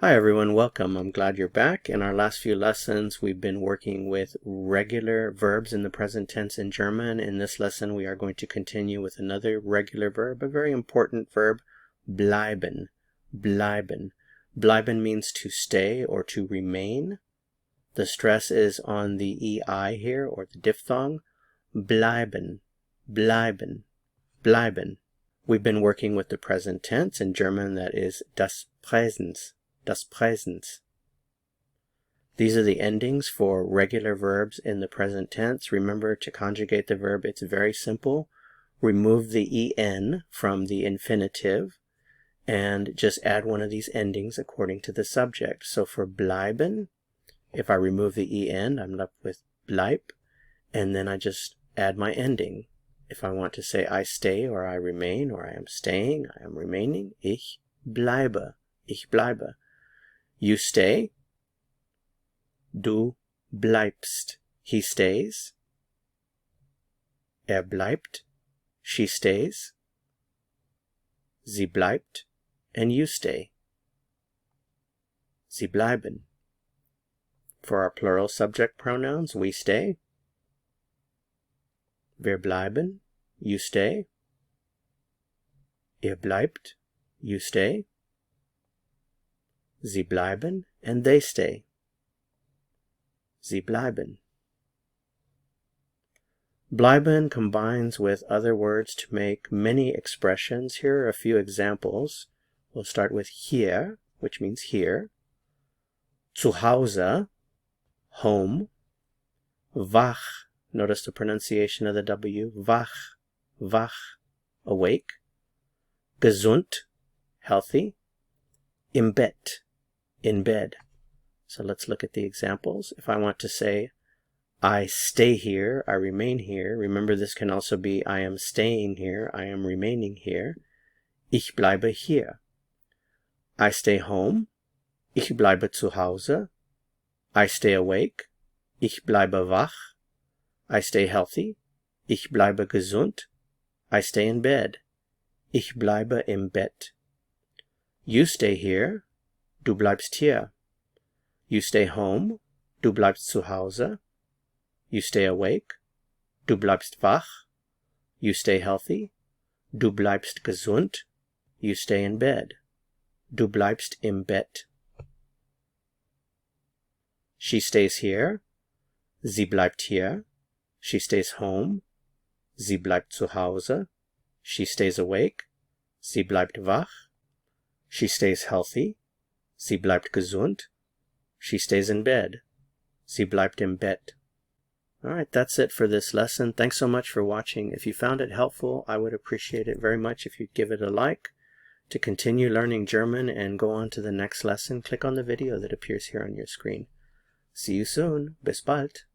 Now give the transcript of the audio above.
Hi everyone, welcome. I'm glad you're back. In our last few lessons, we've been working with regular verbs in the present tense in German. In this lesson, we are going to continue with another regular verb, a very important verb, bleiben. Bleiben. Bleiben means to stay or to remain. The stress is on the EI here, or the diphthong. Bleiben. Bleiben. Bleiben. We've been working with the present tense. In German, that is das Präsens. Das Präsens. These are the endings for regular verbs in the present tense. Remember, to conjugate the verb, it's very simple. Remove the en from the infinitive and just add one of these endings according to the subject. So for bleiben, if I remove the en, I'm left with bleib, and then I just add my ending. If I want to say I stay or I remain or I am staying, I am remaining, ich bleibe, ich bleibe. You stay, du bleibst. He stays, bleibt, she stays, sie bleibt, and you stay. Sie bleiben. For our plural subject pronouns, we stay, wir bleiben, you stay, ihr bleibt, you stay, sie bleiben, and they stay. Sie bleiben. Bleiben combines with other words to make many expressions. Here are a few examples. We'll start with hier, which means here. Zu Hause, home. Wach, notice the pronunciation of the W. Wach, wach, awake. Gesund, healthy. Im Bett, in bed. So let's look at the examples. If I want to say, I stay here, I remain here. Remember, this can also be, I am staying here, I am remaining here. Ich bleibe hier. I stay home. Ich bleibe zu Hause. I stay awake. Ich bleibe wach. I stay healthy. Ich bleibe gesund. I stay in bed. Ich bleibe im Bett. You stay here. Du bleibst hier. You stay home. Du bleibst zu Hause. You stay awake. Du bleibst wach. You stay healthy. Du bleibst gesund. You stay in bed. Du bleibst im Bett. She stays here. Sie bleibt hier. She stays home. Sie bleibt zu Hause. She stays awake. Sie bleibt wach. She stays healthy. Sie bleibt gesund. She stays in bed. Sie bleibt im Bett. Alright, that's it for this lesson. Thanks so much for watching. If you found it helpful, I would appreciate it very much if you'd give it a like. To continue learning German and go on to the next lesson, click on the video that appears here on your screen. See you soon. Bis bald.